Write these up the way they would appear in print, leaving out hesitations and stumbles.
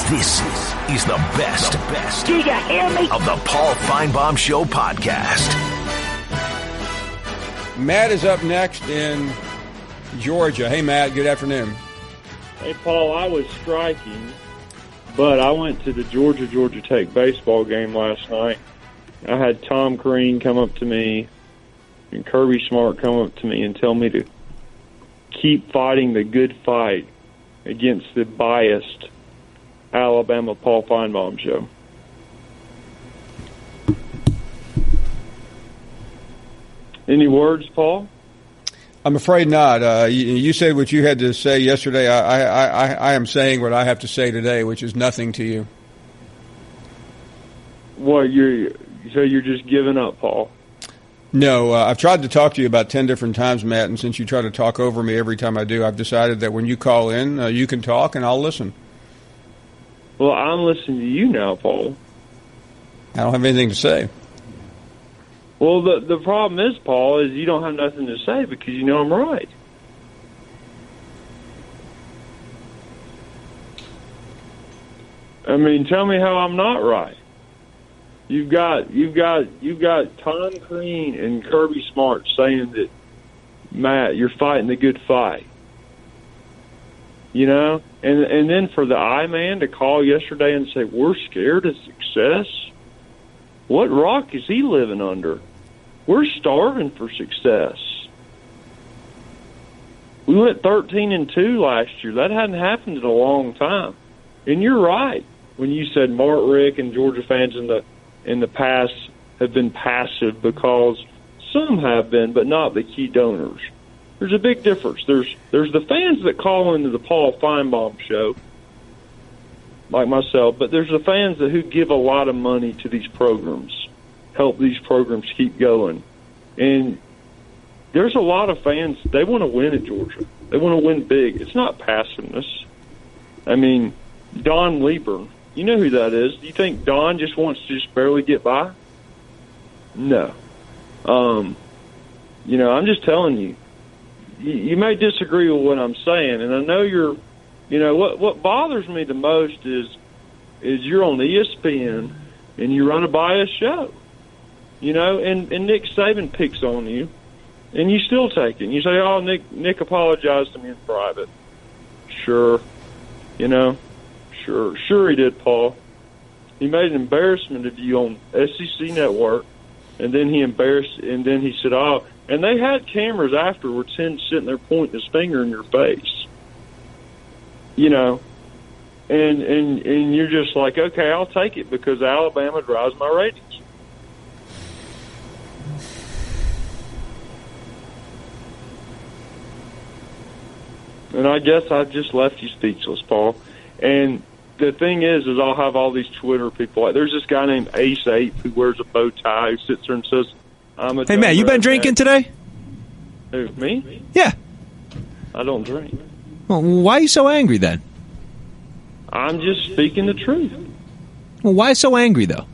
This is the best Do you hear me? of the Paul Finebaum Show podcast. Matt is up next in Georgia. Hey, Matt, good afternoon. Hey, Paul, I was striking, but I went to the Georgia Tech baseball game last night. I had Tom Crean come up to me and Kirby Smart come up to me and tell me to keep fighting the good fight against the biased Alabama Paul Finebaum Show. Any words, Paul? I'm afraid not. You said what you had to say yesterday. I am saying what I have to say today, which is nothing to you. What, so you're just giving up, Paul? No, I've tried to talk to you about 10 different times, Matt, and since you try to talk over me every time I do, I've decided that when you call in, you can talk and I'll listen. Well, I'm listening to you now, Paul. I don't have anything to say. Well, the problem is, Paul, is you don't have nothing to say because you know I'm right. I mean, tell me how I'm not right. You've got Tom Crean and Kirby Smart saying that, Matt, you're fighting the good fight. You know? And then for the I-Man to call yesterday and say, we're scared of success? What rock is he living under? We're starving for success. We went 13-2 last year. That hadn't happened in a long time. And you're right when you said Mark Rick and Georgia fans in the past have been passive because some have been, but not the key donors. There's a big difference. There's the fans that call into the Paul Finebaum Show, like myself, but there's the fans who give a lot of money to these programs, help these programs keep going. And there's a lot of fans, they want to win at Georgia. They want to win big. It's not passiveness. I mean, Don Lieber, you know who that is. Do you think Don just wants to just barely get by? No. You know, I'm just telling you. You may disagree with what I'm saying, and I know you're, you know, what bothers me the most is you're on ESPN and you run a biased show, you know, and Nick Saban picks on you, and you still take it. And you say, oh, Nick apologized to me in private. Sure, you know, sure he did, Paul. He made an embarrassment of you on SEC Network, and then he said, oh, and they had cameras afterwards, him sitting there pointing his finger in your face. You know, and you're just like, okay, I'll take it because Alabama drives my ratings. And I guess I just left you speechless, Paul. And the thing is I'll have all these Twitter people. Like, there's this guy named Ace8 who wears a bow tie who sits there and says, hey, Matt, you been drinking today? Who, me? Yeah. I don't drink. Well, why are you so angry then? I'm just speaking the truth. Well, why so angry, though?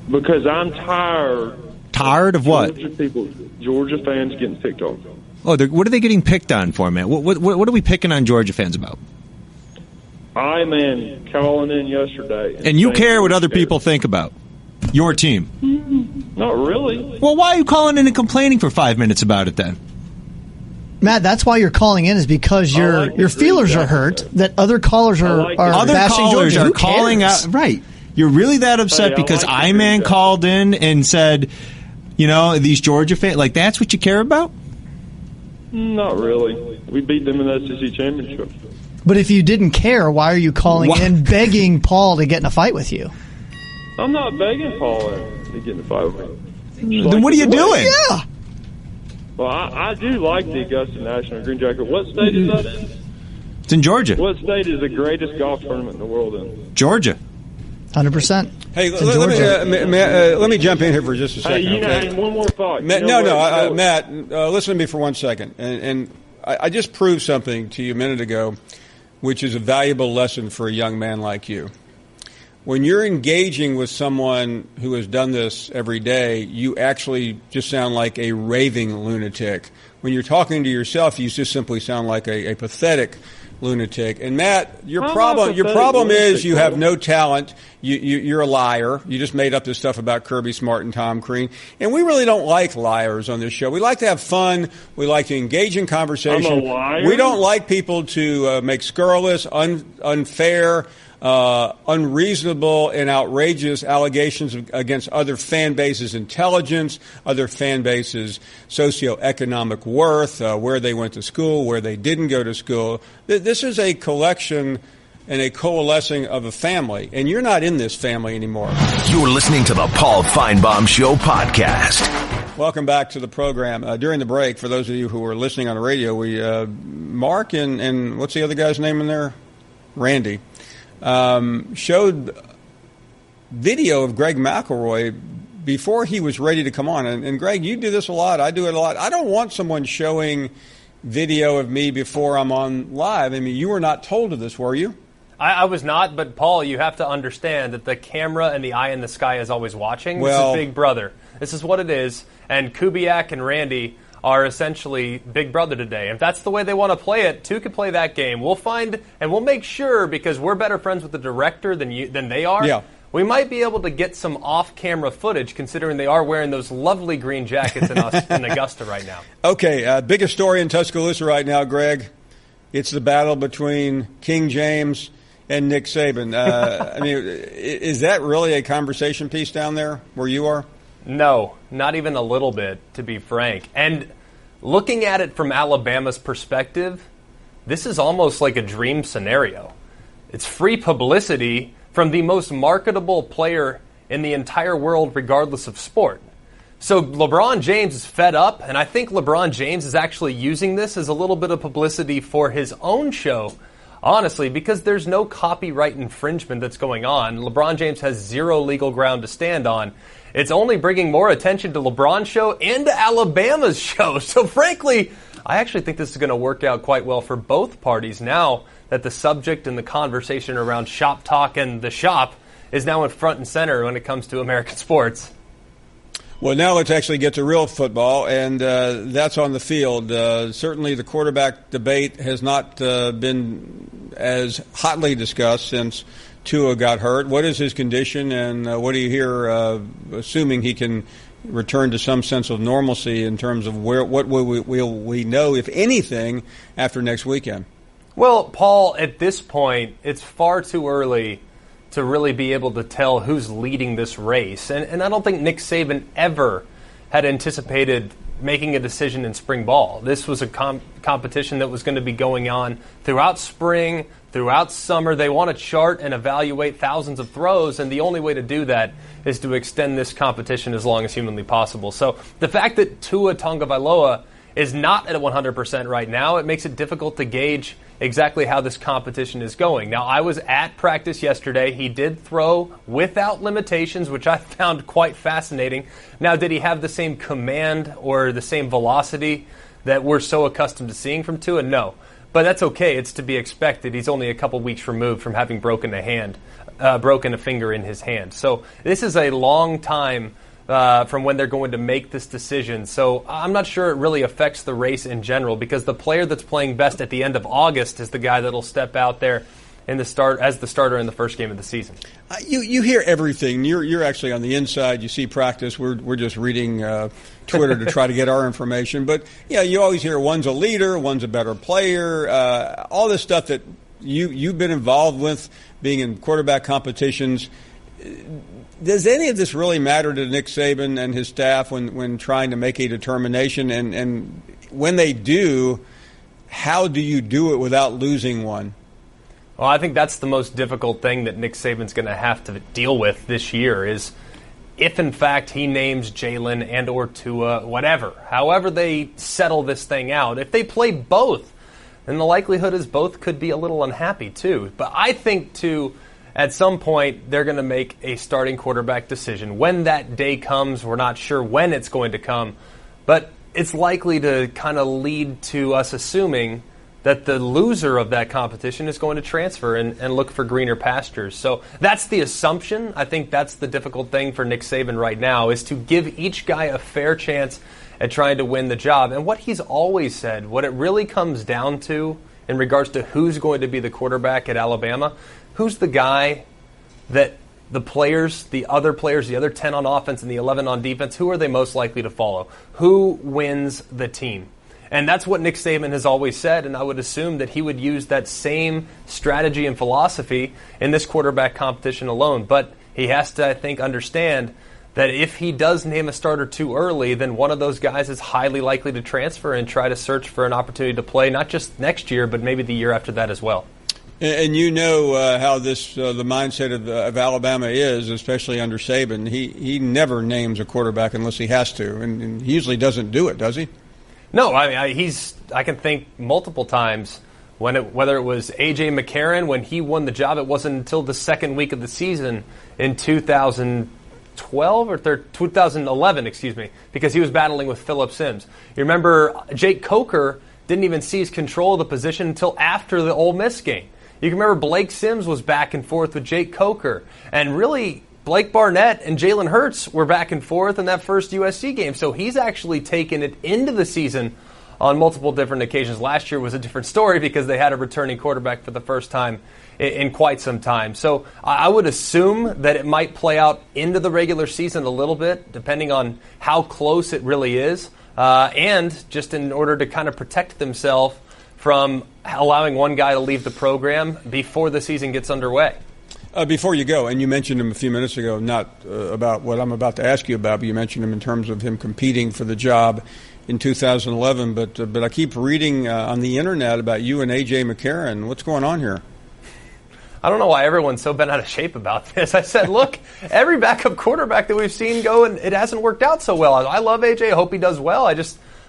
Because I'm tired. Tired of what? Georgia fans getting picked on. Oh, what are they getting picked on for, man? What are we picking on Georgia fans about? I-Man calling in yesterday. And you care what other people think about your team? Not really. Well, why are you calling in and complaining for 5 minutes about it then? Matt, that's why you're calling in, is because your feelers are hurt that other callers are bashing Georgia. Other callers are calling out. Right. You're really that upset because I-Man called in and said, you know, these Georgia fans, like, that's what you care about? Not really. We beat them in the SEC championship. But if you didn't care, why are you calling in begging Paul to get in a fight with you? I'm not begging Paul to get in a fight with me. Then what are you doing? Yeah. Well, I do like the Augusta National Green Jacket. What state is that in? It's in Georgia. What state is the greatest golf tournament in the world in? Georgia. 100%. Hey, let me jump in here for just a second. Hey, okay? One more thought. Matt, Matt, listen to me for 1 second. And I just proved something to you a minute ago, which is a valuable lesson for a young man like you. When you're engaging with someone who has done this every day, you actually just sound like a raving lunatic. When you're talking to yourself, you just simply sound like a pathetic lunatic. And Matt, your problem is you have no talent. You're a liar. You just made up this stuff about Kirby Smart and Tom Crean. And we really don't like liars on this show. We like to have fun. We like to engage in conversation. I'm a liar? We don't like people to make scurrilous, unfair, unreasonable and outrageous allegations against other fan bases' intelligence, other fan bases' socioeconomic worth, where they went to school, where they didn't go to school. This is a collection and a coalescing of a family, and you're not in this family anymore. You're listening to the Paul Finebaum Show podcast. Welcome back to the program. During the break, for those of you who are listening on the radio, we Mark and what's the other guy's name in there? Randy. Showed video of Greg McElroy before he was ready to come on. And Greg, you do this a lot. I do it a lot. I don't want someone showing video of me before I'm on live. I mean, you were not told of this, were you? I was not, but Paul, you have to understand that the camera and the eye in the sky is always watching. This is Big Brother. This is what it is. And Kubiak and Randy are essentially Big Brother today. If that's the way they want to play it, two can play that game. We'll find and we'll make sure, because we're better friends with the director than they are. Yeah. We might be able to get some off-camera footage, considering they are wearing those lovely green jackets in Augusta right now. Okay, biggest story in Tuscaloosa right now, Greg. It's the battle between King James and Nick Saban. I mean, is that really a conversation piece down there where you are? No, not even a little bit, to be frank. And looking at it from Alabama's perspective, this is almost like a dream scenario. It's free publicity from the most marketable player in the entire world, regardless of sport. So LeBron James is fed up, and I think LeBron James is actually using this as a little bit of publicity for his own show, honestly, because there's no copyright infringement that's going on. LeBron James has zero legal ground to stand on. It's only bringing more attention to LeBron's show and to Alabama's show. So frankly, I actually think this is going to work out quite well for both parties now that the subject and the conversation around shop talk and the shop is now in front and center when it comes to American sports. Well, now let's actually get to real football, and that's on the field. Certainly the quarterback debate has not been as hotly discussed since Tua got hurt. What is his condition, and what do you hear, assuming he can return to some sense of normalcy in terms of what will we know, if anything, after next weekend? Well, Paul, at this point, it's far too early to really be able to tell who's leading this race. And I don't think Nick Saban ever had anticipated making a decision in spring ball. This was a competition that was going to be going on throughout spring, throughout summer. They want to chart and evaluate thousands of throws, and the only way to do that is to extend this competition as long as humanly possible. So the fact that Tua Tagovailoa is not at 100% right now, it makes it difficult to gauge exactly how this competition is going. Now, I was at practice yesterday. He did throw without limitations, which I found quite fascinating. Now, did he have the same command or the same velocity that we're so accustomed to seeing from Tua? No. But that's okay. It's to be expected. He's only a couple weeks removed from having broken a finger in his hand. So this is a long time from when they're going to make this decision. So I'm not sure it really affects the race in general, because the player that's playing best at the end of August is the guy that'll step out there in the start as the starter in the first game of the season. You hear everything. You're actually on the inside. You see practice. We're just reading Twitter to try to get our information. But yeah, you always hear one's a leader, one's a better player. All this stuff that you've been involved with, being in quarterback competitions. Does any of this really matter to Nick Saban and his staff when trying to make a determination? And when they do, how do you do it without losing one? Well, I think that's the most difficult thing that Nick Saban's going to have to deal with this year is if, in fact, he names Jalen and or Tua, whatever, however they settle this thing out. If they play both, then the likelihood is both could be a little unhappy too. But I think, too, at some point, they're going to make a starting quarterback decision. When that day comes, we're not sure when it's going to come, but it's likely to kind of lead to us assuming that the loser of that competition is going to transfer and look for greener pastures. So that's the assumption. I think that's the difficult thing for Nick Saban right now, is to give each guy a fair chance at trying to win the job. And what he's always said, what it really comes down to in regards to who's going to be the quarterback at Alabama. Who's the guy that the players, the other 10 on offense and the 11 on defense, who are they most likely to follow? Who wins the team? And that's what Nick Saban has always said, and I would assume that he would use that same strategy and philosophy in this quarterback competition alone. But he has to, I think, understand that if he does name a starter too early, then one of those guys is highly likely to transfer and try to search for an opportunity to play, not just next year, but maybe the year after that as well. And you know how this the mindset of Alabama is, especially under Saban. He never names a quarterback unless he has to, and he usually doesn't do it, does he? No, I can think multiple times whether it was A.J. McCarron when he won the job. It wasn't until the second week of the season in 2012 or 2011, because he was battling with Phillip Sims. You remember Jake Coker didn't even seize control of the position until after the Ole Miss game. You can remember Blake Sims was back and forth with Jake Coker, and really Blake Barnett and Jalen Hurts were back and forth in that first USC game. So he's actually taken it into the season on multiple different occasions. Last year was a different story because they had a returning quarterback for the first time in quite some time. So I would assume that it might play out into the regular season a little bit, depending on how close it really is, and just in order to kind of protect themselves from allowing one guy to leave the program before the season gets underway. Before you go, and you mentioned him a few minutes ago, not about what I'm about to ask you about, but you mentioned him in terms of him competing for the job in 2011. But I keep reading on the internet about you and A.J. McCarron. What's going on here? I don't know why everyone's so bent out of shape about this. I said, look, every backup quarterback that we've seen go, and it hasn't worked out so well. I love A.J. I hope he does well.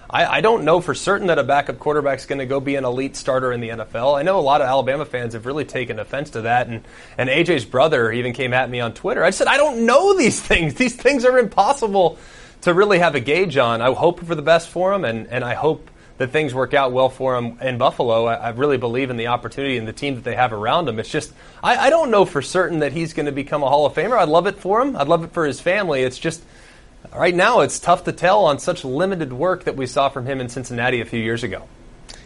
I don't know for certain that a backup quarterback is going to go be an elite starter in the NFL. I know a lot of Alabama fans have really taken offense to that, and AJ's brother even came at me on Twitter. I said, I don't know these things. These things are impossible to really have a gauge on. I hope for the best for him, and I hope that things work out well for him in Buffalo. I really believe in the opportunity and the team that they have around him. It's just, I don't know for certain that he's going to become a Hall of Famer. I'd love it for him. I'd love it for his family. It's just, right now, it's tough to tell on such limited work that we saw from him in Cincinnati a few years ago.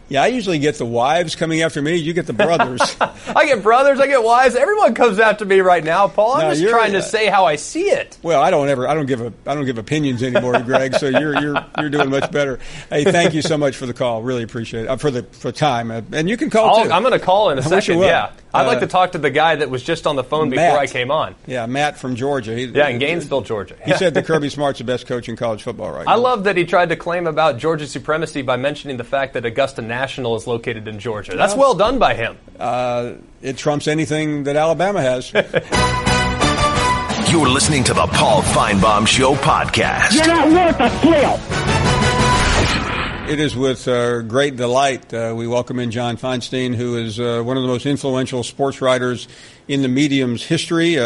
Yeah, I usually get the wives coming after me. You get the brothers. I get brothers. I get wives. Everyone comes after me right now, Paul. I'm just trying to say how I see it. Well, I don't give opinions anymore, Greg. So you're doing much better. Hey, thank you so much for the call. Really appreciate it. For time, and you can call too. I'm going to call in a second. Yeah, I'd like to talk to the guy that was just on the phone before I came on. Yeah, Matt from Georgia. In Gainesville, Georgia. He said that Kirby Smart's the best coach in college football right now. I love that he tried to claim about Georgia supremacy by mentioning the fact that Augusta National is located in Georgia. That's well done by him. It trumps anything that Alabama has. You're listening to the Paul Feinbaum Show podcast. You're not worth a flip. It is with great delight we welcome in John Feinstein, who is one of the most influential sports writers in the medium's history.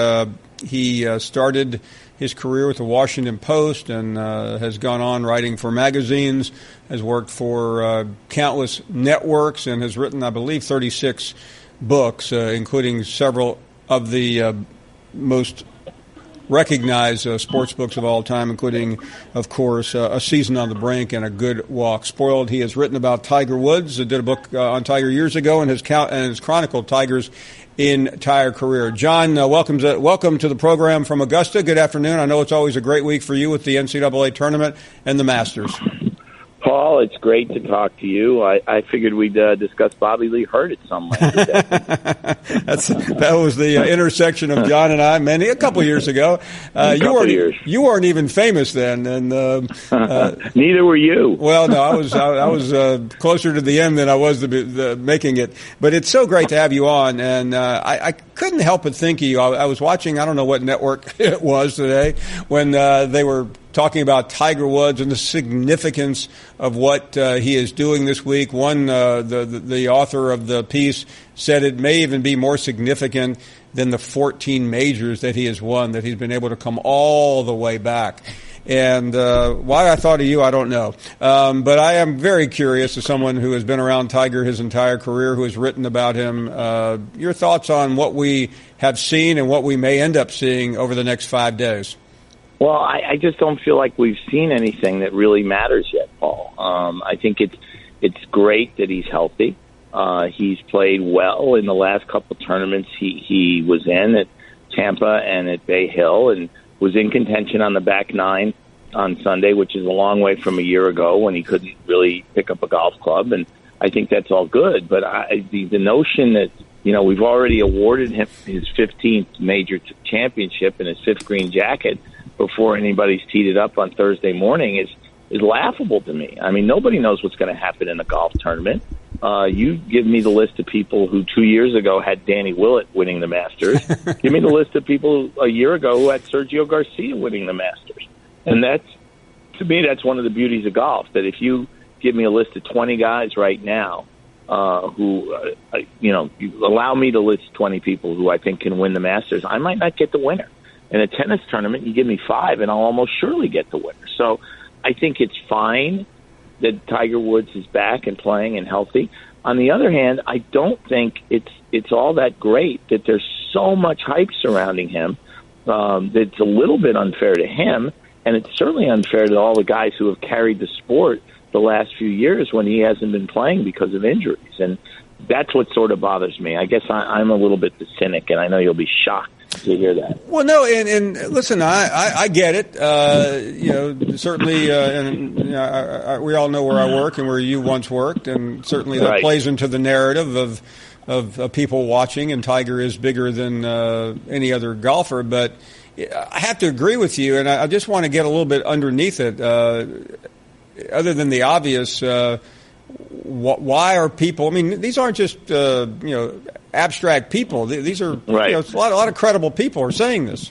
He started his career with the Washington Post and has gone on writing for magazines, has worked for countless networks, and has written, I believe, 36 books, including several of the most recognized sports books of all time, including, of course, A Season on the Brink and A Good Walk Spoiled. He has written about Tiger Woods, did a book on Tiger years ago, and has chronicled Tiger's entire career. John, welcome to the program from Augusta. Good afternoon. I know it's always a great week for you with the NCAA tournament and the Masters. Paul, it's great to talk to you. I figured we'd discuss Bobby Lee Hurt at some length today. That was the intersection of John and I a couple years ago. You weren't even famous then, and neither were you. Well, no, I was closer to the end than I was the making it. But it's so great to have you on, and I couldn't help but think of you. I was watching, I don't know what network it was today, when they were talking about Tiger Woods and the significance of what he is doing this week. The author of the piece said it may even be more significant than the 14 majors that he has won, that he's been able to come all the way back. And why I thought of you, I don't know. But I am very curious, as someone who has been around Tiger his entire career, who has written about him, your thoughts on what we have seen and what we may end up seeing over the next 5 days. Well, I just don't feel like we've seen anything that really matters yet, Paul. I think it's great that he's healthy. He's played well in the last couple tournaments he was in at Tampa and at Bay Hill, and was in contention on the back nine on Sunday, which is a long way from a year ago when he couldn't really pick up a golf club. And I think that's all good. But the notion that, we've already awarded him his 15th major championship and his 5th green jacket before anybody's teed it up on Thursday morning is laughable to me. I mean, nobody knows what's going to happen in a golf tournament. You give me the list of people who 2 years ago had Danny Willett winning the Masters. Give me the list of people a year ago who had Sergio Garcia winning the Masters. And to me, that's one of the beauties of golf, that if you give me a list of 20 guys right now who, you allow me to list 20 people who I think can win the Masters, I might not get the winner. In a tennis tournament, you give me 5, and I'll almost surely get the winner. So I think it's fine that Tiger Woods is back and playing and healthy. On the other hand, I don't think it's all that great that there's so much hype surrounding him that it's a little bit unfair to him, and it's certainly unfair to all the guys who have carried the sport the last few years when he hasn't been playing because of injuries. And that's what sort of bothers me. I guess I'm a little bit the cynic, and I know you'll be shocked to hear that. Well, no, and listen, I get it. Certainly, we all know where I work and where you once worked, and certainly that plays into the narrative of people watching. And Tiger is bigger than any other golfer, but I have to agree with you, and I just want to get a little bit underneath it. Other than the obvious, why are people? I mean, these aren't just abstract people. These are a lot of credible people are saying this.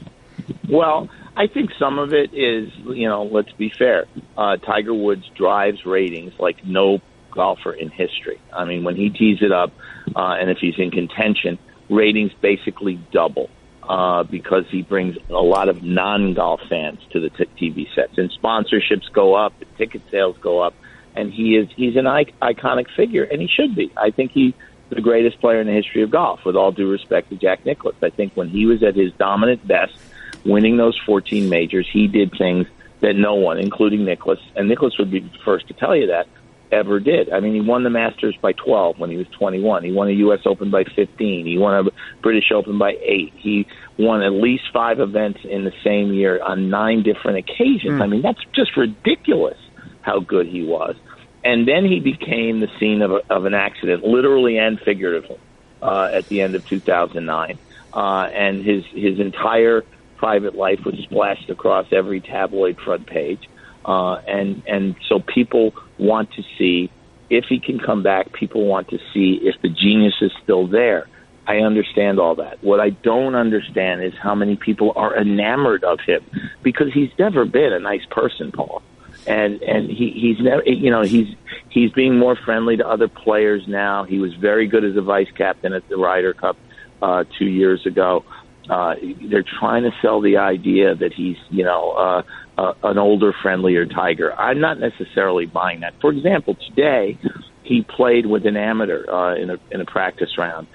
Well, I think some of it is, let's be fair. Tiger Woods drives ratings like no golfer in history. I mean, when he tees it up, and if he's in contention, ratings basically double because he brings a lot of non-golf fans to the TV sets, and sponsorships go up, and ticket sales go up, and he's an iconic figure, and he should be. I think he's the greatest player in the history of golf, with all due respect to Jack Nicklaus. I think when he was at his dominant best, winning those 14 majors, he did things that no one, including Nicklaus, and Nicklaus would be the first to tell you that, ever did. I mean, he won the Masters by 12 when he was 21. He won a U.S. Open by 15. He won a British Open by 8. He won at least 5 events in the same year on 9 different occasions. I mean, that's just ridiculous how good he was. And then he became the scene of an accident, literally and figuratively, at the end of 2009. And his entire private life was splashed across every tabloid front page. And so people want to see if he can come back. People want to see if the genius is still there. I understand all that. What I don't understand is how many people are enamored of him, because he's never been a nice person, Paul. And he's never, he's being more friendly to other players now. He was very good as a vice captain at the Ryder Cup 2 years ago. They're trying to sell the idea that he's, an older, friendlier Tiger. I'm not necessarily buying that. For example, today he played with an amateur in a practice round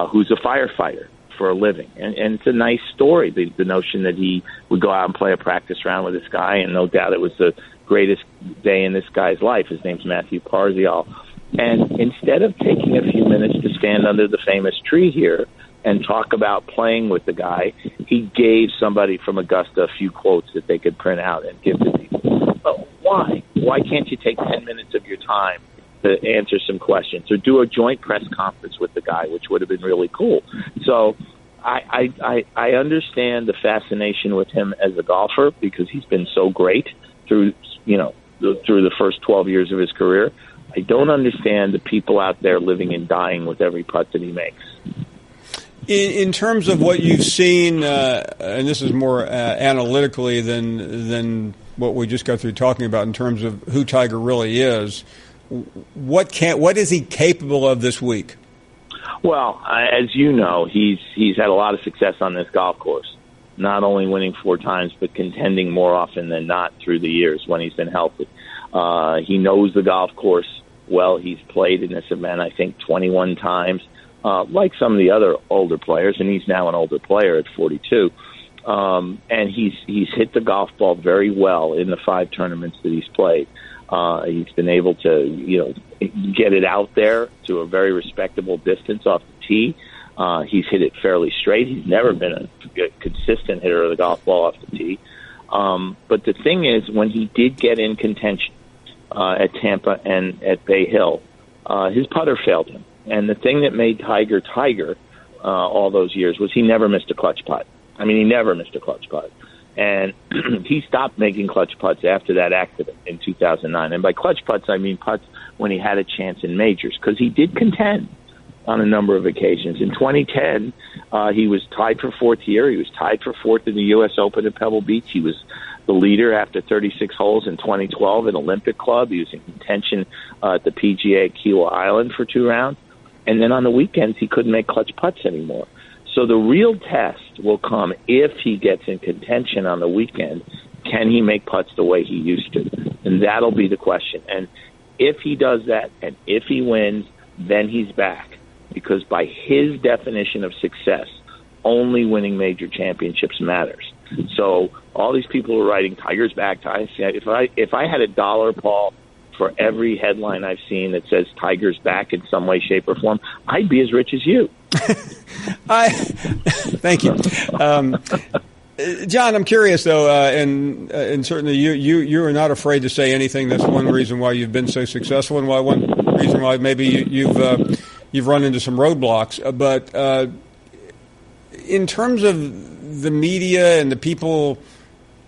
who's a firefighter for a living, and it's a nice story. The notion that he would go out and play a practice round with this guy, and no doubt it was the greatest day in this guy's life. His name's Matthew Parzial. And instead of taking a few minutes to stand under the famous tree here and talk about playing with the guy, he gave somebody from Augusta a few quotes that they could print out and give to people. But why? Why can't you take 10 minutes of your time to answer some questions or do a joint press conference with the guy, which would have been really cool? So I understand the fascination with him as a golfer because he's been so great through the first 12 years of his career. I don't understand the people out there living and dying with every putt that he makes. In terms of what you've seen, and this is more analytically than what we just got through talking about in terms of who Tiger really is, what is he capable of this week? Well, as you know, he's had a lot of success on this golf course, not only winning 4 times, but contending more often than not through the years when he's been healthy. He knows the golf course well. He's played in this event, I think, 21 times. Like some of the other older players, and he's now an older player at 42. And he's hit the golf ball very well in the 5 tournaments that he's played. He's been able to, get it out there to a very respectable distance off the tee. He's hit it fairly straight. He's never been a consistent hitter of the golf ball off the tee. But the thing is, when he did get in contention at Tampa and at Bay Hill, his putter failed him. And the thing that made Tiger all those years was he never missed a clutch putt. I mean, he never missed a clutch putt. And he stopped making clutch putts after that accident in 2009. And by clutch putts, I mean putts when he had a chance in majors, because he did contend on a number of occasions. In 2010, he was tied for fourth here. He was tied for fourth in the U.S. Open at Pebble Beach. He was the leader after 36 holes in 2012 at Olympic Club. He was in contention at the PGA at Kiawah Island for 2 rounds. And then on the weekends, he couldn't make clutch putts anymore. So the real test will come if he gets in contention on the weekend. Can he make putts the way he used to? And that'll be the question. And if he does that, and if he wins, then he's back. Because by his definition of success, only winning major championships matters. So all these people who are writing Tiger's back, if I had $1, Paul, for every headline I've seen that says Tiger's back in some way, shape, or form, I'd be as rich as you. Thank you. John, I'm curious, though, and certainly you are not afraid to say anything. That's one reason why you've been so successful, and one reason why maybe you've run into some roadblocks. But in terms of the media and the people,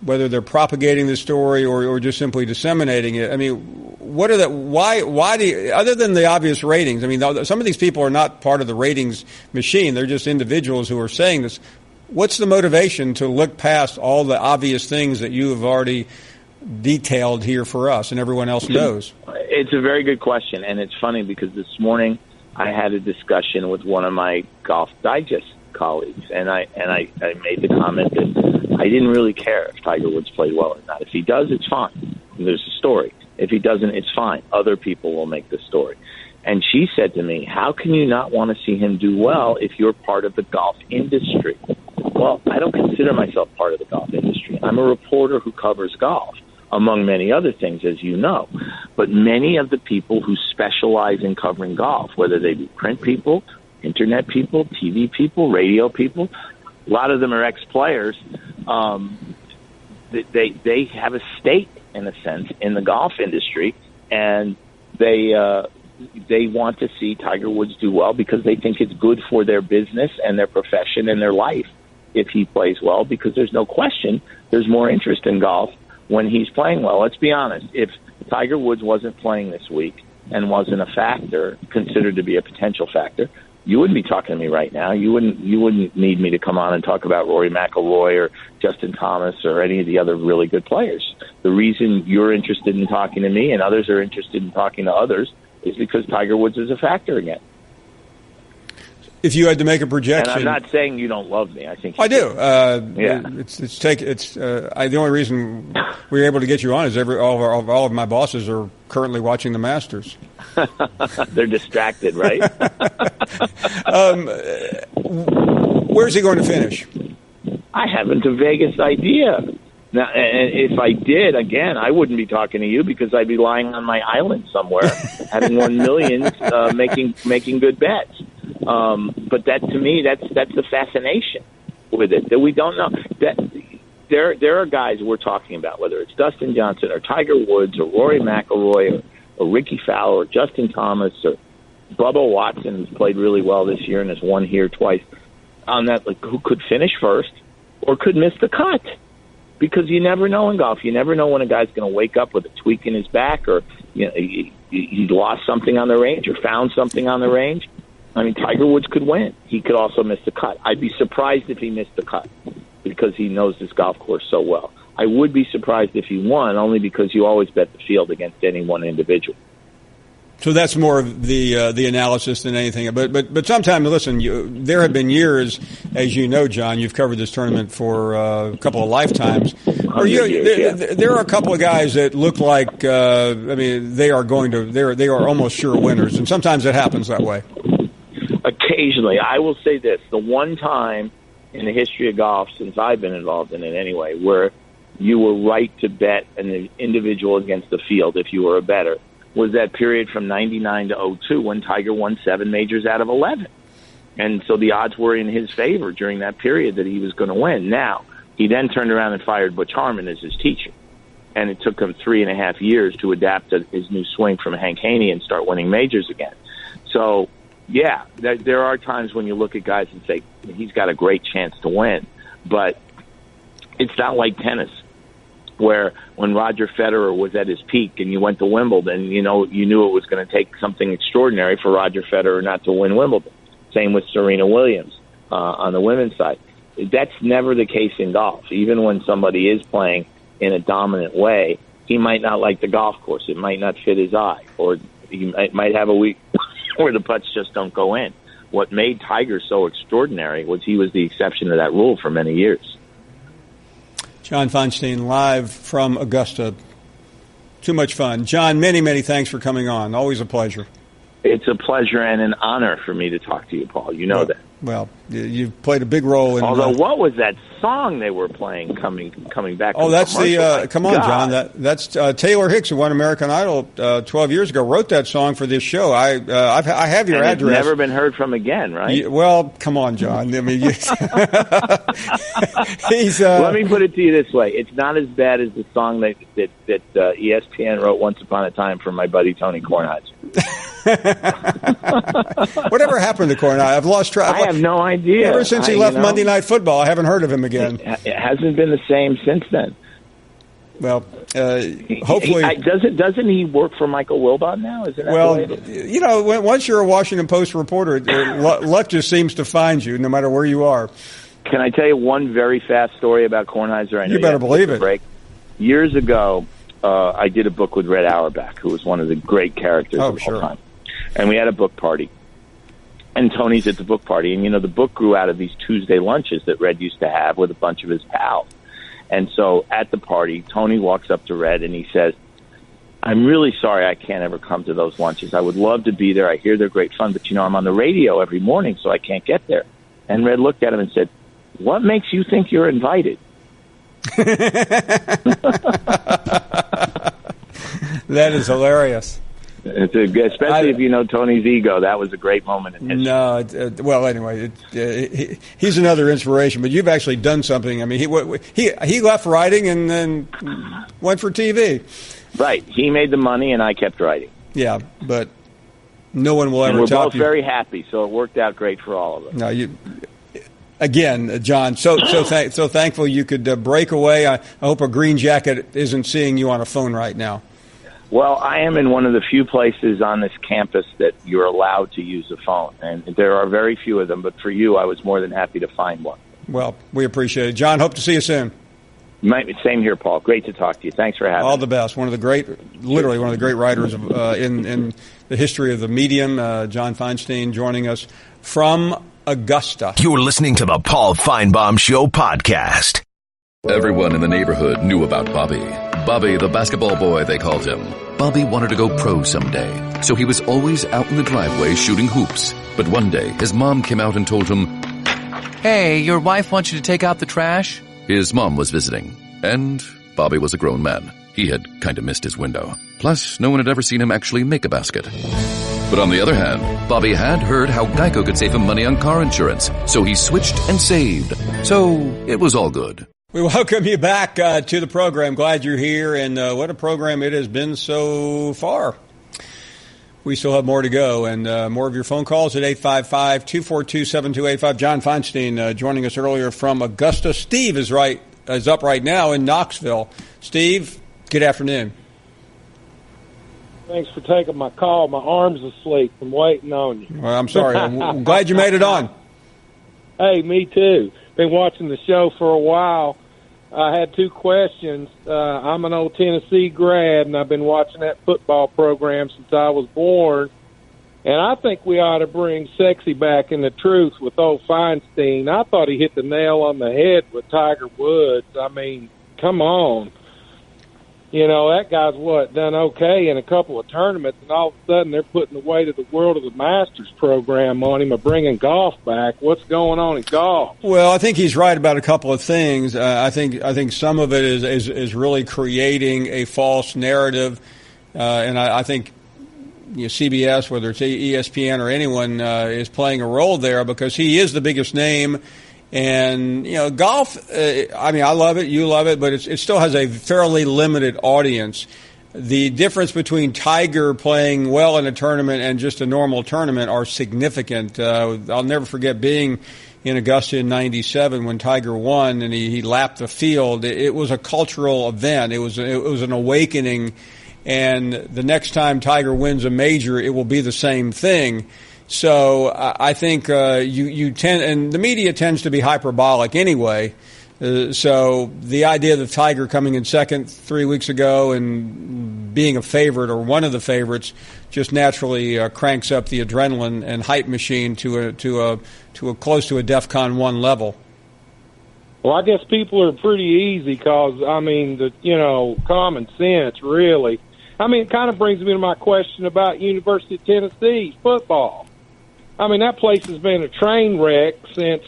whether they're propagating the story or just simply disseminating it, I mean, what are why do you, other than the obvious ratings? I mean, some of these people are not part of the ratings machine. They're just individuals who are saying this. What's the motivation to look past all the obvious things that you have already detailed here for us and everyone else knows? It's a very good question, and it's funny because this morning I had a discussion with one of my Golf Digest colleagues, and I made the comment that I didn't really care if Tiger Woods played well or not. If he does, it's fine. There's a story. If he doesn't, it's fine. Other people will make the story. And she said to me, how can you not want to see him do well if you're part of the golf industry? Well, I don't consider myself part of the golf industry. I'm a reporter who covers golf, among many other things, as you know. But many of the people who specialize in covering golf, whether they be print people, internet people, TV people, radio people, a lot of them are ex-players. They have a stake, in a sense, in the golf industry, and they want to see Tiger Woods do well because they think it's good for their business and their profession and their life if he plays well, because there's no question there's more interest in golf when he's playing well. Let's be honest. If Tiger Woods wasn't playing this week and wasn't a factor, considered to be a potential factor, you wouldn't be talking to me right now. You wouldn't need me to come on and talk about Rory McElroy or Justin Thomas or any of the other really good players. The reason you're interested in talking to me and others are interested in talking to others is because Tiger Woods is a factor again. If you had to make a projection, and I'm not saying you don't love me. I think I do. Yeah. The only reason we were able to get you on is all of my bosses are currently watching the Masters. They're distracted, right? Where's he going to finish? I haven't the vaguest idea. Now, and if I did, again, I wouldn't be talking to you because I'd be lying on my island somewhere, having won millions, making good bets. But that, to me, that's the fascination with it, that we don't know. That there are guys we're talking about, whether it's Dustin Johnson or Tiger Woods or Rory McIlroy or Ricky Fowler or Justin Thomas or Bubba Watson, who's played really well this year and has won here twice, on that, like, who could finish first or could miss the cut. Because you never know in golf. You never know when a guy's going to wake up with a tweak in his back, or he lost something on the range or found something on the range. I mean, Tiger Woods could win. He could also miss the cut. I'd be surprised if he missed the cut because he knows this golf course so well. I would be surprised if he won, only because you always bet the field against any one individual. So that's more of the analysis than anything. But sometimes, listen, there have been years, as you know, John, you've covered this tournament for a couple of lifetimes. There are a couple of guys that look like, they are almost sure winners, and sometimes it happens that way. Occasionally. I will say this, the one time in the history of golf, since I've been involved in it anyway, where you were right to bet an individual against the field if you were a bettor, was that period from 99 to 02 when Tiger won 7 majors out of 11. And so the odds were in his favor during that period that he was going to win. Now, he then turned around and fired Butch Harmon as his teacher. And it took him 3.5 years to adapt to his new swing from Hank Haney and start winning majors again. So, yeah, there are times when you look at guys and say, he's got a great chance to win. But it's not like tennis, where when Roger Federer was at his peak and you went to Wimbledon, you knew it was going to take something extraordinary for Roger Federer not to win Wimbledon. Same with Serena Williams on the women's side. That's never the case in golf. Even when somebody is playing in a dominant way, he might not like the golf course. It might not fit his eye, or he might have a week where the putts just don't go in. What made Tiger so extraordinary was he was the exception to that rule for many years. John Feinstein, live from Augusta. Too much fun. John, many, many thanks for coming on. Always a pleasure. It's a pleasure and an honor for me to talk to you, Paul. You know that. Well, you've played a big role in. Although, what was that song they were playing coming back? Oh, that's the. Come on, God. John. That's Taylor Hicks, who won American Idol 12 years ago. Wrote that song for this show. I have your address. It's never been heard from again, right? Well, come on, John. I mean, he's. Let me put it to you this way: it's not as bad as the song that ESPN wrote once upon a time for my buddy Tony Kornheiser. Whatever happened to Kornheiser? I've lost track. I have no idea. Ever since he left Monday Night Football, I haven't heard of him again. It hasn't been the same since then. Well, hopefully, doesn't he work for Michael Wilbon now? Isn't that the way it is? Once you're a Washington Post reporter, luck just seems to find you, no matter where you are. Can I tell you one very fast story about Kornheiser? You better believe it. Break. Years ago, I did a book with Red Auerbach, who was one of the great characters of all time. And we had a book party. And Tony's at the book party. And, the book grew out of these Tuesday lunches that Red used to have with a bunch of his pals. And so at the party, Tony walks up to Red and he says, I'm really sorry I can't ever come to those lunches. I would love to be there. I hear they're great fun, but, I'm on the radio every morning, so I can't get there. And Red looked at him and said, what makes you think you're invited? That is hilarious. Especially if you know Tony's ego. That was a great moment in history. No, well, anyway, he's another inspiration. But you've actually done something. I mean, he left writing and then went for TV. Right. He made the money, and I kept writing. Yeah, but no one will ever top you. We're both very happy, so it worked out great for all of us. No, again, John, so thankful you could break away. I hope a green jacket isn't seeing you on a phone right now. Well, I am in one of the few places on this campus that you're allowed to use a phone, and there are very few of them, but for you, I was more than happy to find one. Well, we appreciate it. John, hope to see you soon. Same here, Paul. Great to talk to you. Thanks for having me. All the best. Literally one of the great writers in the history of the medium, John Feinstein, joining us from Augusta. You're listening to the Paul Feinbaum Show podcast. Everyone in the neighborhood knew about Bobby. Bobby, the basketball boy, they called him. Bobby wanted to go pro someday, so he was always out in the driveway shooting hoops. But one day, his mom came out and told him, Hey, your wife wants you to take out the trash? His mom was visiting, and Bobby was a grown man. He had kind of missed his window. Plus, no one had ever seen him actually make a basket. But on the other hand, Bobby had heard how Geico could save him money on car insurance, so he switched and saved. So it was all good. We welcome you back to the program. Glad you're here, and what a program it has been so far. We still have more to go, and more of your phone calls at 855-242-7285. John Feinstein joining us earlier from Augusta. Steve is up right now in Knoxville. Steve, good afternoon. Thanks for taking my call. My arm's asleep. I'm waiting on you. Well, I'm sorry. I'm glad you made it on. Hey, me too. Been watching the show for a while. I had two questions. I'm an old Tennessee grad, and I've been watching that football program since I was born. And I think we ought to bring sexy back in the truth with old Feinstein. I thought he hit the nail on the head with Tiger Woods. I mean, come on. That guy's done okay in a couple of tournaments, and all of a sudden they're putting the weight of the world of the Masters program on him of bringing golf back. What's going on in golf? Well, I think he's right about a couple of things. I think some of it is really creating a false narrative, and I think CBS, whether it's ESPN or anyone, is playing a role there because he is the biggest name. And, golf, I love it, you love it, but it still has a fairly limited audience. The difference between Tiger playing well in a tournament and just a normal tournament are significant. I'll never forget being in Augusta in '97 when Tiger won and he lapped the field. It was a cultural event. It was an awakening. And the next time Tiger wins a major, it will be the same thing. So I think you tend, and the media tends to be hyperbolic anyway. So the idea of Tiger coming in second 3 weeks ago and being a favorite or one of the favorites just naturally cranks up the adrenaline and hype machine to a close to a DEFCON 1 level. Well, I guess people are pretty easy because common sense really. It kind of brings me to my question about University of Tennessee football. That place has been a train wreck since,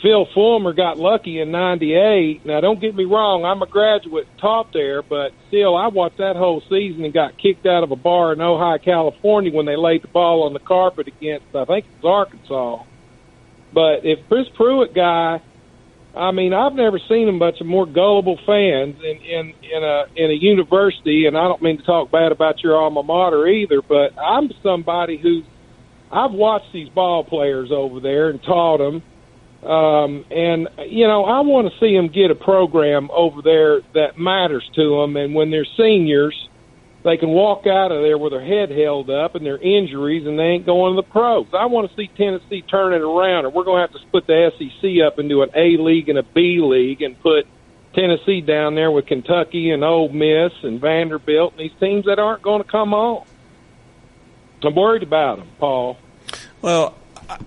Phil Fulmer got lucky in '98. Now, don't get me wrong, I'm a graduate and taught there, but still, I watched that whole season and got kicked out of a bar in Ojai, California when they laid the ball on the carpet against, I think it was Arkansas. But if Chris Pruitt guy, I've never seen him much more gullible fans in a university, and I don't mean to talk bad about your alma mater either, but I'm somebody I've watched these ball players over there and taught them. I want to see them get a program over there that matters to them. And when they're seniors, they can walk out of there with their head held up and their injuries, and they ain't going to the pros. I want to see Tennessee turn it around, or we're going to have to split the SEC up into an A league and a B league and put Tennessee down there with Kentucky and Ole Miss and Vanderbilt and these teams that aren't going to come on. I'm worried about them, Paul. Well,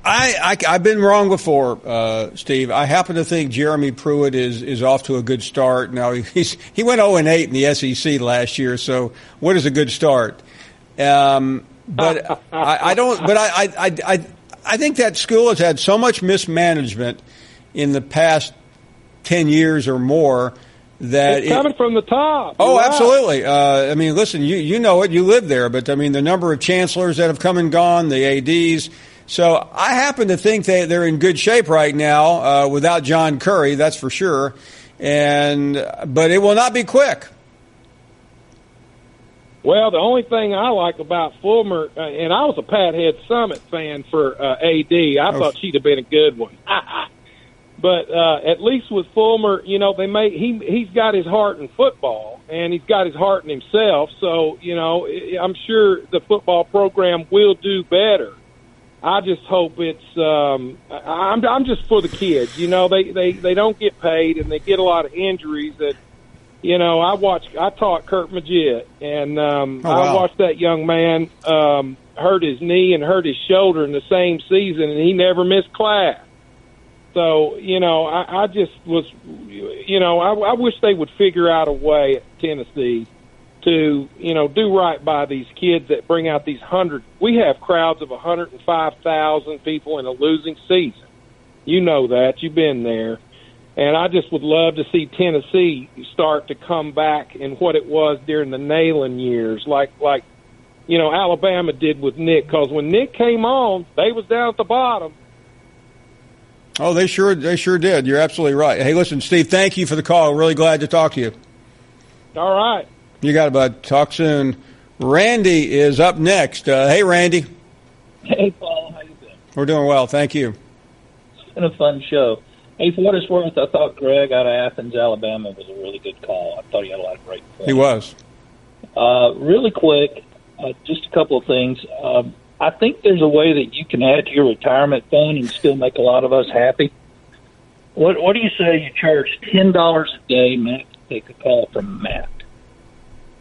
I've been wrong before, Steve. I happen to think Jeremy Pruitt is off to a good start. Now he went 0-8 in the SEC last year, so what is a good start? But I don't. But I think that school has had so much mismanagement in the past 10 years or more that it's coming from the top. Oh, right. Absolutely. Listen, you know it. You live there, but the number of chancellors that have come and gone, the ADs. So I happen to think they're in good shape right now without John Curry, that's for sure. But it will not be quick. Well, the only thing I like about Fulmer, and I was a Pat Head Summit fan for AD. I thought she'd have been a good one. But at least with Fulmer, he's got his heart in football, and he's got his heart in himself. So, I'm sure the football program will do better. I just hope it's. I'm just for the kids. They don't get paid and they get a lot of injuries. That I taught Kurt Magid, and I watched that young man hurt his knee and hurt his shoulder in the same season, and he never missed class. So I just was. I wish they would figure out a way at Tennessee to, do right by these kids that bring out these 100. We have crowds of 105,000 people in a losing season. You know that. You've been there. And I just would love to see Tennessee start to come back in what it was during the Neyland years, like Alabama did with Nick. Because when Nick came on, they was down at the bottom. Oh, they sure did. You're absolutely right. Hey, listen, Steve, thank you for the call. Really glad to talk to you. All right. You got it, bud. Talk soon. Randy is up next. Hey, Randy. Hey, Paul. How you doing? We're doing well. Thank you. It's been a fun show. Hey, for what it's worth, I thought Greg out of Athens, Alabama was a really good call. I thought he had a lot of great points. He was. Really quick, just a couple of things. I think there's a way that you can add to your retirement fund and still make a lot of us happy. What do you say you charge $10 a day, Matt, to take a call from Matt?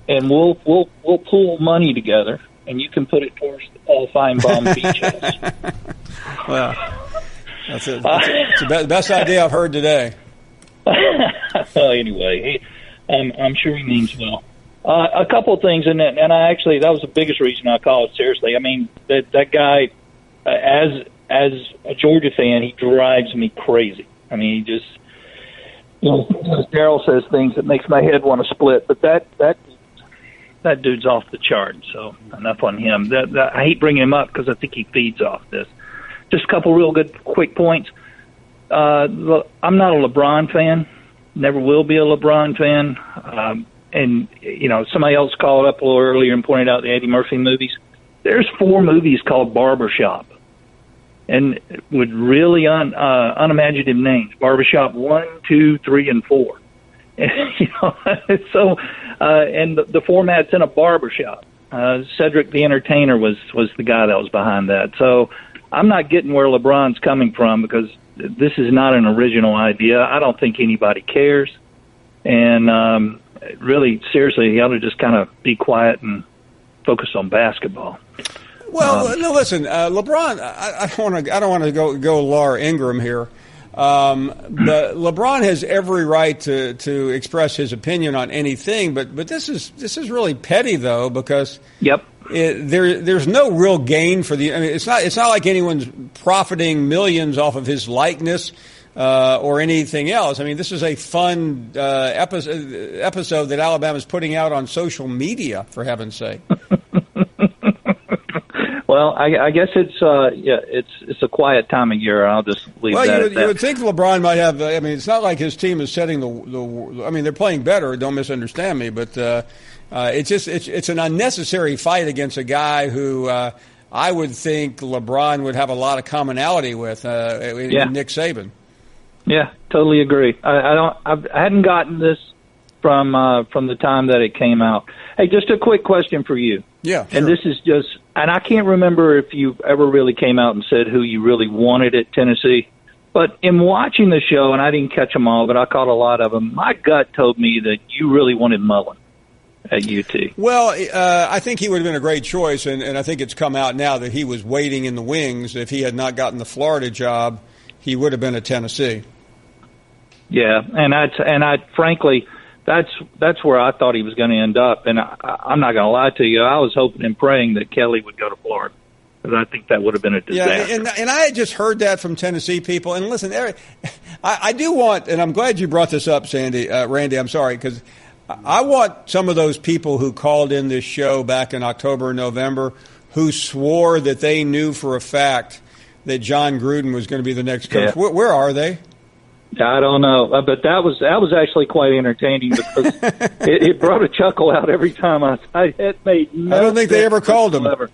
And we'll pool money together, and you can put it towards the Paul Finebaum Beach House. Well, that's the best idea I've heard today. Well, anyway, I'm sure he means well. A couple of things, and I actually, that was the biggest reason I called it seriously. I mean, that guy, as a Georgia fan, he drives me crazy. I mean, he just, Daryl says things that makes my head want to split. But that that dude's off the chart. So enough on him. I hate bringing him up because I think he feeds off this. Just a couple real good quick points. I'm not a LeBron fan. Never will be a LeBron fan. And, somebody else called up a little earlier and pointed out the Eddie Murphy movies. There's 4 movies called Barbershop, and with really unimaginative names. Barbershop 1, 2, 3, and 4. And, so and the format's in a barbershop. Cedric the Entertainer was the guy that was behind that. So I'm not getting where LeBron's coming from, because this is not an original idea. I don't think anybody cares. And really, seriously, he ought to just kind of be quiet and focus on basketball. Well, no, listen, LeBron. I don't want to go Laura Ingraham here. But LeBron has every right to express his opinion on anything. But this is really petty, though, because there's no real gain for the. I mean, it's not like anyone's profiting millions off of his likeness. Or anything else. I mean, this is a fun episode that Alabama's putting out on social media, for heaven's sake. Well, I guess it's a quiet time of year. I'll just leave that at that. You would think LeBron might have. I mean, it's not like his team is setting the. I mean, they're playing better. Don't misunderstand me, but it's an unnecessary fight against a guy who I would think LeBron would have a lot of commonality with. Nick Saban. Yeah, totally agree. I hadn't gotten this from the time that it came out. Hey, just a quick question for you. Yeah, and this is and I can't remember if you ever really came out and said who you really wanted at Tennessee. But in watching the show, and I didn't catch them all, but I caught a lot of them. My gut told me that you really wanted Mullen at UT. Well, I think he would have been a great choice, and I think it's come out now that he was waiting in the wings. If he had not gotten the Florida job, he would have been at Tennessee. Yeah, and I frankly, that's where I thought he was going to end up. And I'm not going to lie to you, I was hoping and praying that Kelly would go to Florida, because I think that would have been a disaster. Yeah, and I had just heard that from Tennessee people. And listen, I do want, and I'm glad you brought this up, Randy. I'm sorry, because I want some of those people who called in this show back in October and November, who swore that they knew for a fact that John Gruden was going to be the next coach. Yeah. Where are they? I don't know, but that was actually quite entertaining, because it brought a chuckle out every time it made no I don't think they ever called him. Well,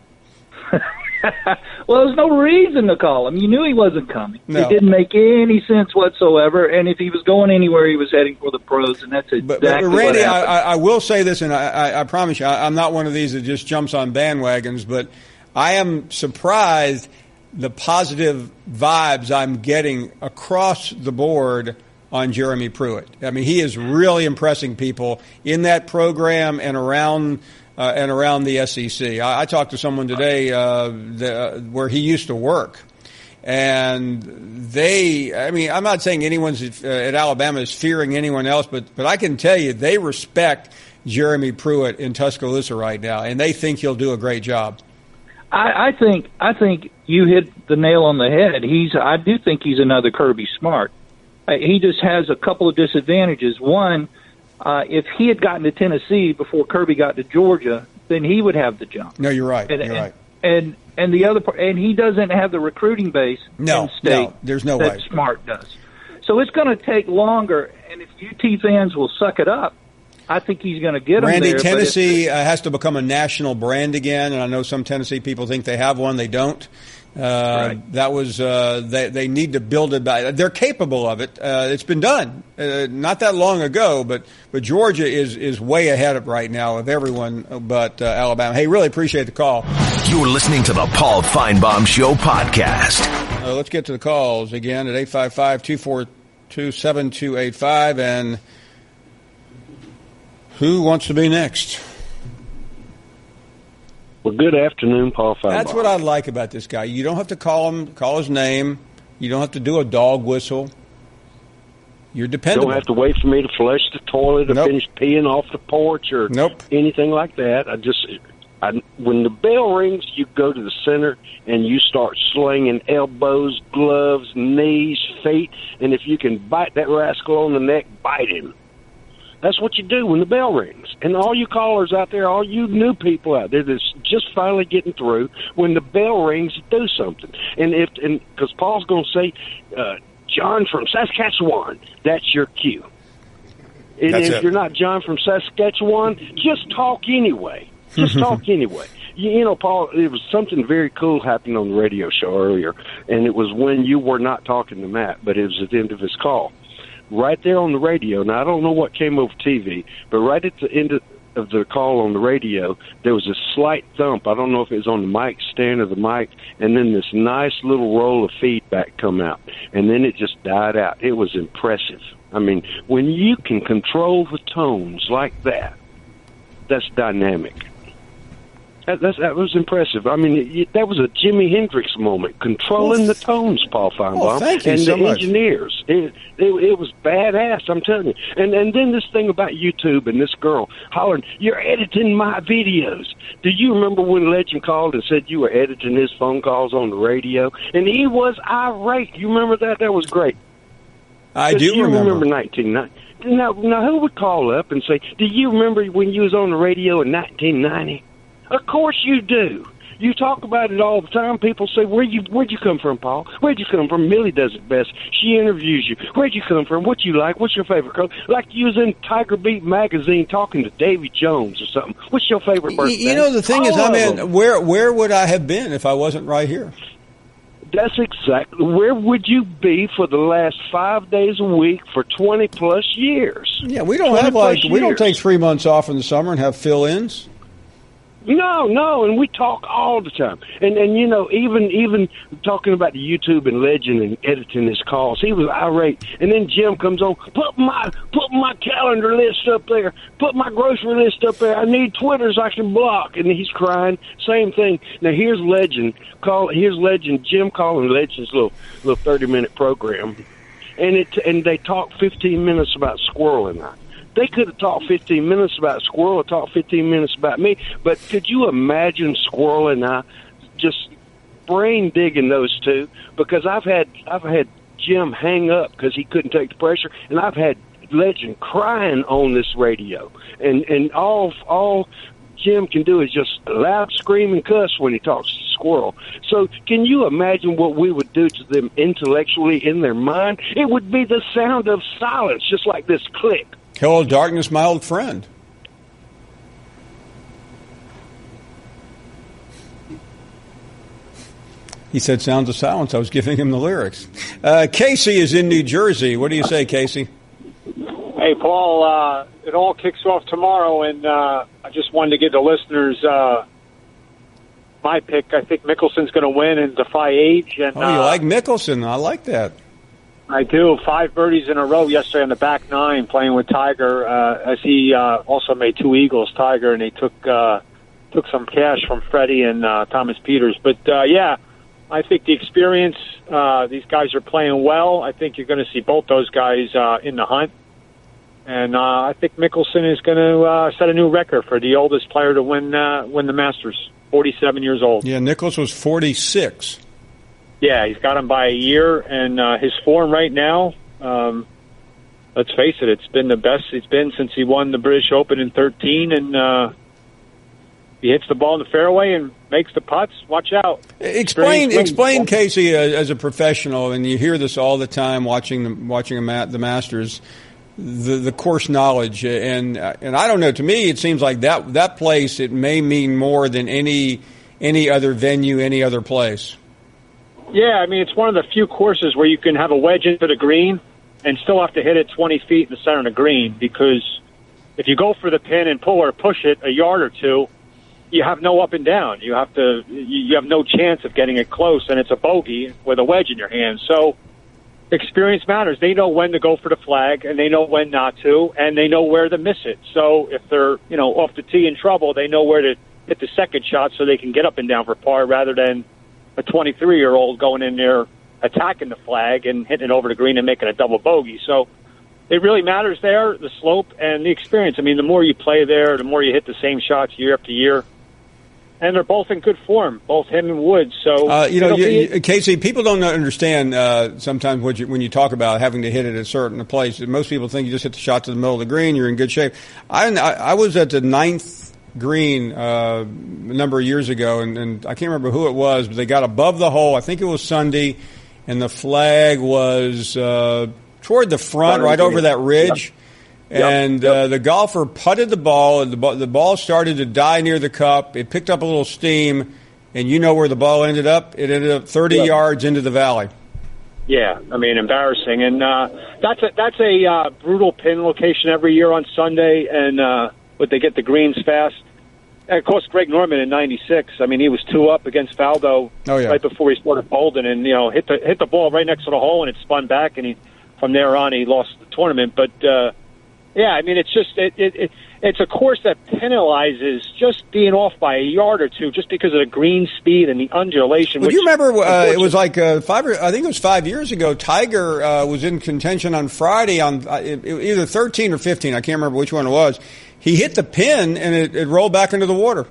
there's no reason to call him. You knew he wasn't coming. No. It didn't make any sense whatsoever, and if he was going anywhere, he was heading for the pros, and that's exactly but Randy, what happened. I will say this, and I promise you, I'm not one of these that just jumps on bandwagons, but I am surprised the positive vibes I'm getting across the board on Jeremy Pruitt. I mean, he is really impressing people in that program and around the SEC. I talked to someone today where he used to work, and I'm not saying anyone's at Alabama is fearing anyone else, but I can tell you they respect Jeremy Pruitt in Tuscaloosa right now, and they think he'll do a great job. I think you hit the nail on the head. I do think he's another Kirby Smart. He just has a couple of disadvantages. One, if he had gotten to Tennessee before Kirby got to Georgia, then he would have the jump. No, you're right. And the other part, and he doesn't have the recruiting base in state. No, there's no that way. Smart does. So it's going to take longer. And if UT fans will suck it up, I think he's going to get Randy, them there. Tennessee has to become a national brand again, and I know some Tennessee people think they have one. They don't. Right. That was they need to build it back. They're capable of it. It's been done not that long ago, but Georgia is way ahead of right now of everyone but Alabama. Hey, really appreciate the call. You're listening to the Paul Feinbaum Show podcast. Let's get to the calls again at 855-242-7285. And who wants to be next? Well, good afternoon, Paul Feinbaum. That's what I like about this guy. You don't have to call his name. You don't have to do a dog whistle. You're dependable. You don't have to wait for me to flush the toilet or finish peeing off the porch or anything like that. When the bell rings, you go to the center and you start slinging elbows, gloves, knees, feet, and if you can bite that rascal on the neck, bite him. That's what you do when the bell rings. And all you callers out there, all you new people out there that's just finally getting through, when the bell rings, you do something. And because Paul's going to say, John from Saskatchewan, that's your cue. And if you're not John from Saskatchewan, just talk anyway. Just talk anyway. You know, Paul, it was something very cool happened on the radio show earlier, and it was when you were not talking to Matt, but it was at the end of his call. Right there on the radio, now I don't know what came over TV, but right at the end of the call on the radio, there was a slight thump. I don't know if it was on the mic stand or the mic, and then this nice little roll of feedback come out, and then it just died out. It was impressive. I mean, when you can control the tones like that, that's dynamic. That was impressive. I mean, that was a Jimi Hendrix moment, controlling the tones, Paul Feinbaum. Thank you and so the much. Engineers. It was badass, I'm telling you. And then this thing about YouTube and this girl hollering, "You're editing my videos." Do you remember when Legend called and said you were editing his phone calls on the radio? And he was irate. You remember that? That was great. I do remember 1990. Now, who would call up and say, "Do you remember when you was on the radio in 1990?" Of course you do. You talk about it all the time. People say, where'd you come from, Paul? Where'd you come from? Millie does it best. She interviews you. Where'd you come from? What you like? What's your favorite color? Like you was in Tiger Beat magazine talking to Davy Jones or something. What's your favorite birthday? You know, the thing is, I mean, where would I have been if I wasn't right here? That's exactly. Where would you be for the last 5 days a week for 20-plus years? Yeah, we don't have we don't take 3 months off in the summer and have fill-ins. No, and we talk all the time. And you know, even talking about the YouTube and Legend and editing his calls, he was irate. And then Jim comes on, put my calendar list up there, put my grocery list up there. I need Twitters I can block. And he's crying. Same thing. Now here's Legend. Jim calling Legend's little 30-minute program, and they talk 15 minutes about Squirrel and I. They could have talked 15 minutes about Squirrel or talked 15 minutes about me, but could you imagine Squirrel and I just brain digging those two? Because I've had Jim hang up because he couldn't take the pressure, and I've had Legend crying on this radio, and all Jim can do is just loud scream and cuss when he talks to Squirrel. So can you imagine what we would do to them intellectually in their mind? It would be the sound of silence, just like this click. Hello, darkness, my old friend. He said sounds of silence. I was giving him the lyrics. Casey is in New Jersey. What do you say, Casey? Hey, Paul, it all kicks off tomorrow, and I just wanted to give the listeners my pick. I think Mickelson's going to win and defy age. And, you like Mickelson. I like that. I do. 5 birdies in a row yesterday on the back nine playing with Tiger, as he also made 2 eagles, Tiger, and he took some cash from Freddie and Thomas Peters. But, yeah, I think the experience, these guys are playing well. I think you're going to see both those guys in the hunt. And I think Mickelson is going to set a new record for the oldest player to win the Masters, 47 years old. Yeah, Nicklaus was 46. Yeah, he's got him by a year, and his form right now, let's face it, it's been the best it's been since he won the British Open in 13, and he hits the ball in the fairway and makes the putts. Watch out. Explain, Casey, as a professional, and you hear this all the time watching the Masters, the course knowledge, and I don't know, to me it seems like that place, it may mean more than any other venue, any other place. Yeah, I mean, it's one of the few courses where you can have a wedge into the green and still have to hit it 20 feet in the center of the green, because if you go for the pin and pull or push it a yard or two, you have no up and down. You have no chance of getting it close, and it's a bogey with a wedge in your hand. So experience matters. They know when to go for the flag, and they know when not to, and they know where to miss it. So if they're off the tee in trouble, they know where to hit the second shot so they can get up and down for par, rather than a 23-year-old going in there attacking the flag and hitting it over the green and making a double bogey. So it really matters there, the slope and the experience. I mean, the more you play there, the more you hit the same shots year after year. and they're both in good form, both him and Woods. So Casey, people don't understand sometimes when you talk about having to hit it at a certain place. Most people think you just hit the shot to the middle of the green, you're in good shape. I was at the 9th green a number of years ago, and I can't remember who it was, but they got above the hole. I think it was Sunday, and the flag was toward the front, right over that ridge. And the golfer putted the ball, and the ball started to die near the cup. It picked up a little steam, and you know where the ball ended up? It ended up 30 yards into the valley. Yeah, I mean, embarrassing. And that's a brutal pin location every year on Sunday, and they get the greens fast. And, of course, Greg Norman in '96. I mean, he was 2 up against Faldo right before he started folding, and hit the ball right next to the hole, and it spun back, and from there on he lost the tournament. But yeah, I mean, it's just it's a course that penalizes just being off by a yard or two, just because of the green speed and the undulation. Well, do you remember? It was like I think it was 5 years ago. Tiger was in contention on Friday on either 13 or 15. I can't remember which one it was. He hit the pin and it rolled back into the water.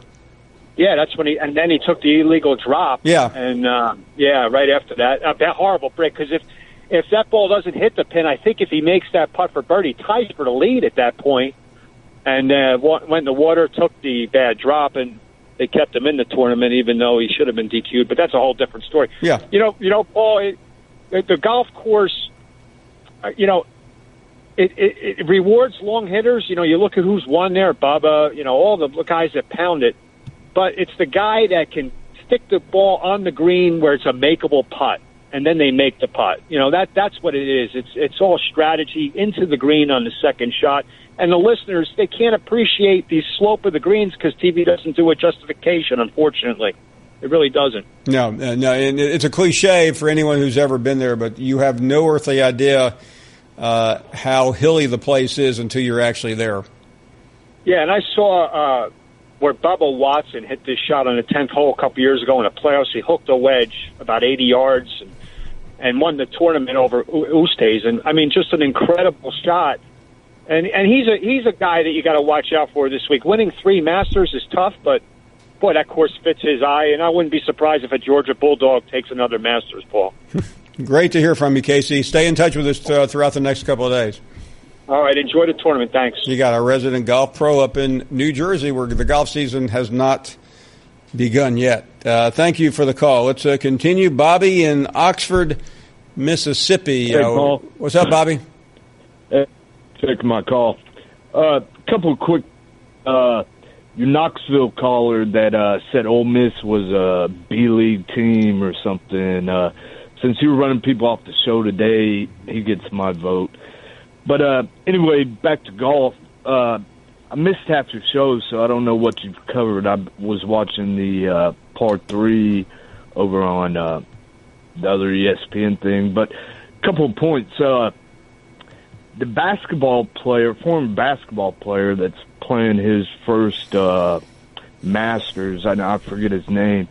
Yeah, that's when then he took the illegal drop. Yeah, and right after that, that horrible break. Because if that ball doesn't hit the pin, I think if he makes that putt for birdie, ties for the lead at that point, and went in the water, took the bad drop, and they kept him in the tournament, even though he should have been DQ'd. But that's a whole different story. Yeah, Paul, the golf course, it rewards long hitters. You look at who's won there, Bubba, all the guys that pound it, but it's the guy that can stick the ball on the green where it's a makeable putt. And then they make the putt. That's what it is. It's all strategy into the green on the second shot. And the listeners, they can't appreciate the slope of the greens because TV doesn't do a justification, unfortunately. It really doesn't. No, and it's a cliche for anyone who's ever been there, but you have no earthly idea how hilly the place is until you're actually there. Yeah, and I saw where Bubba Watson hit this shot on the 10th hole a couple years ago in the playoffs. He hooked a wedge about 80 yards and won the tournament over Oosthuizen. I mean, just an incredible shot. And he's a guy that you got to watch out for this week. Winning 3 Masters is tough, but boy, that course fits his eye. And I wouldn't be surprised if a Georgia Bulldog takes another Masters, Paul. Great to hear from you, Casey. Stay in touch with us throughout the next couple of days. All right, enjoy the tournament. Thanks. You got our resident golf pro up in New Jersey, where the golf season has not begun yet. Thank you for the call. Let's continue. Bobby in Oxford, Mississippi. Hey, Paul. What's up, Bobby? Take my call. Couple of quick. Your Knoxville caller that said Ole Miss was a B-League team or something. Since you were running people off the show today, he gets my vote. But anyway, back to golf. I missed half your show, so I don't know what you've covered. I was watching the par 3 over on the other ESPN thing. But a couple of points. The former basketball player that's playing his first Masters, I forget his name,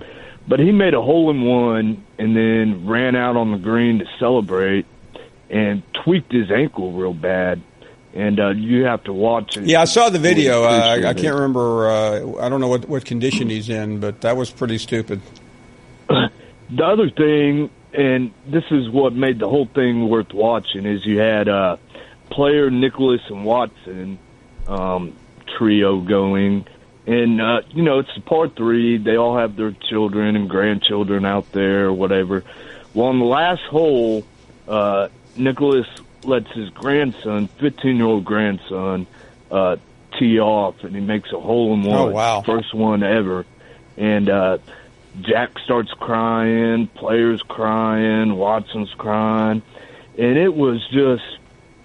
but he made a hole-in-one and then ran out on the green to celebrate and tweaked his ankle real bad. And you have to watch it. Yeah, I saw the video. I can't remember. I don't know what condition he's in, but that was pretty stupid. The other thing, and this is what made the whole thing worth watching, is you had player Nicholas and Watson trio going. And, it's a par 3. They all have their children and grandchildren out there or whatever. Well, on the last hole, Nicholas lets his grandson, 15-year-old grandson, tee off, and he makes a hole-in-one. Oh, wow. First one ever. And Jack starts crying, players crying, Watson's crying. And it was just,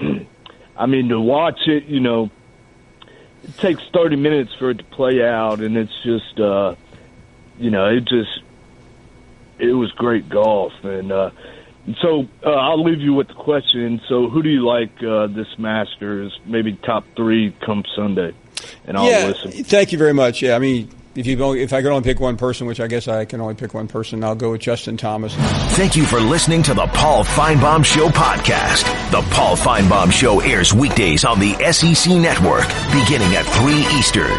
to watch it, it takes 30 minutes for it to play out, and it's just, it was great golf. And so I'll leave you with the question. So who do you like this Masters, maybe top 3 come Sunday? And I'll listen. Thank you very much. Yeah, if I could only pick one person, which I guess I can only pick one person, I'll go with Justin Thomas. Thank you for listening to the Paul Finebaum Show podcast. The Paul Finebaum Show airs weekdays on the SEC Network, beginning at 3 Eastern.